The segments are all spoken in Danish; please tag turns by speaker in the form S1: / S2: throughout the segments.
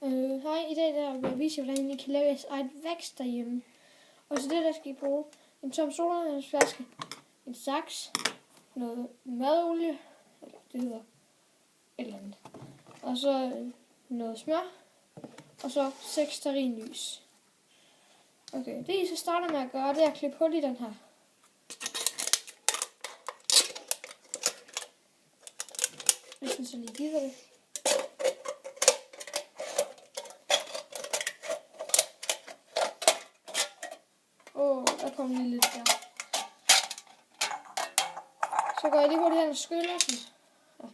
S1: Hej, i dag der vil jeg vise jer, hvordan I kan lave jeres eget vækst derhjemme. Og til det der skal I bruge en tom sodavandsflaske, en saks, noget madolie, eller det hedder et eller andet, og så noget smør, og så 6 stearinlys. Okay, det I så starter med at gøre, det er at klippe hul i den her. Hvis man så lige giver det. Der kom lige lidt der. Så går jeg lige hurtigt hen og skyller den. Ja.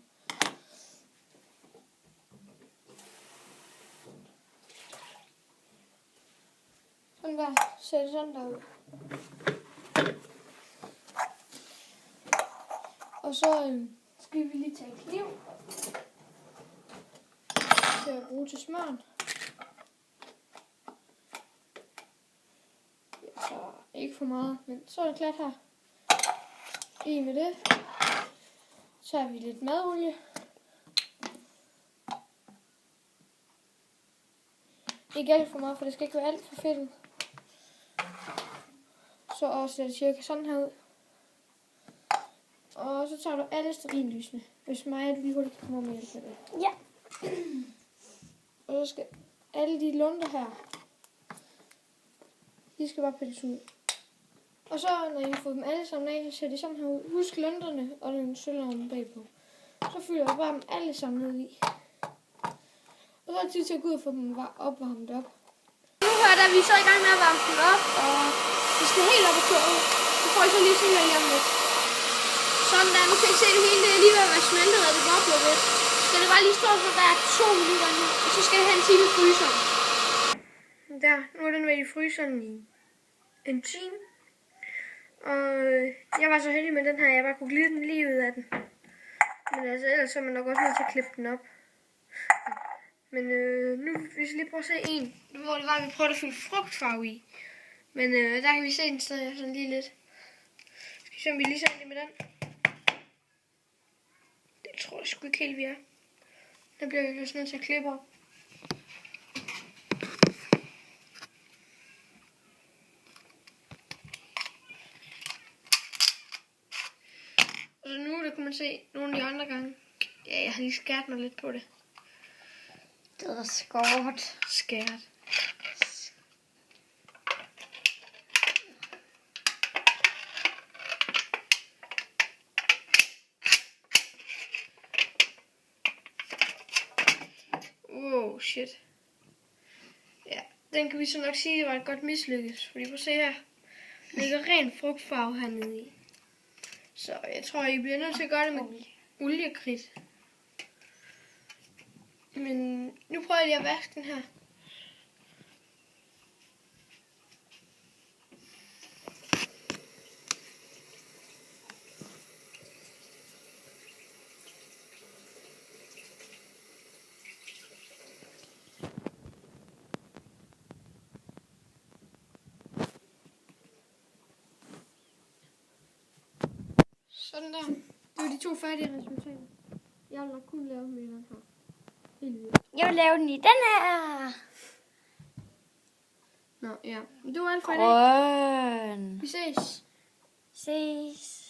S1: Sådan der. Ser det sådan der ud. Og så skal vi lige tage kniv til at bruge til smøren. Så ikke for meget, men så er det klart her. I med det. Så har vi lidt madolie. Ikke alt for meget, for det skal ikke være alt for fedtet. Så også det cirka sådan her ud. Og så tager du alle stearinlysene. Hvis mig er du lige hurtigt kan komme med hjælp med det.
S2: Ja.
S1: Og så skal alle de lunder her, de skal bare pilles ud. Og så når I får dem alle sammen af, så ser de sådan her ud. Husk lunterne og den sølvovnen bagpå. Så fylder jeg bare dem alle sammen ned i. Og så er det tid til at gå ud og få dem opvarmet op.
S2: Nu er vi så i gang med at varme den op, og vi skal helt op og køre. Så får I så lige sådan lige om lidt. Sådan der, nu kan I se det hele, det er lige ved at være smeltet, og det bobler lidt. Skal det bare lige stå så der 2 minutter nu, og så skal det have en time i fryseren.
S1: Der, nu er den ved i fryseren i en time. Og jeg var så heldig med den her, jeg bare kunne glide den lige ud af den. Men altså, ellers så er man nok også nødt til at klippe den op. Men nu vil vi lige prøve at se en, hvor det var, vi prøvede at fylde frugtfarve i. Men der kan vi se den stadig sådan lige lidt. Skal vi se, om vi lige ser det med den. Det tror jeg sgu ikke helt, vi er. Der bliver vi også nødt til at klippe op. Og så nu, der kunne man se nogle af de andre gange. Ja, jeg har lige skært mig lidt på det.
S2: Det er skåret.
S1: Skært. Wow, shit. Ja, den kan vi så nok sige, det var et godt mislykkes. Fordi prøv at se her. Der ligger ren frugtfarve hernede i. Så jeg tror, I bliver nødt til at gøre det med oliekridt. Men nu prøver jeg lige at vaske den her. Sådan der. Det var de 2 færdige resultater. Jeg vil nok kun lave med den her. Helt vildt.
S2: Jeg vil lave den i den her.
S1: Nå, ja. Men det var alt for i dag.
S2: Grøn.
S1: Vi ses.
S2: Ses.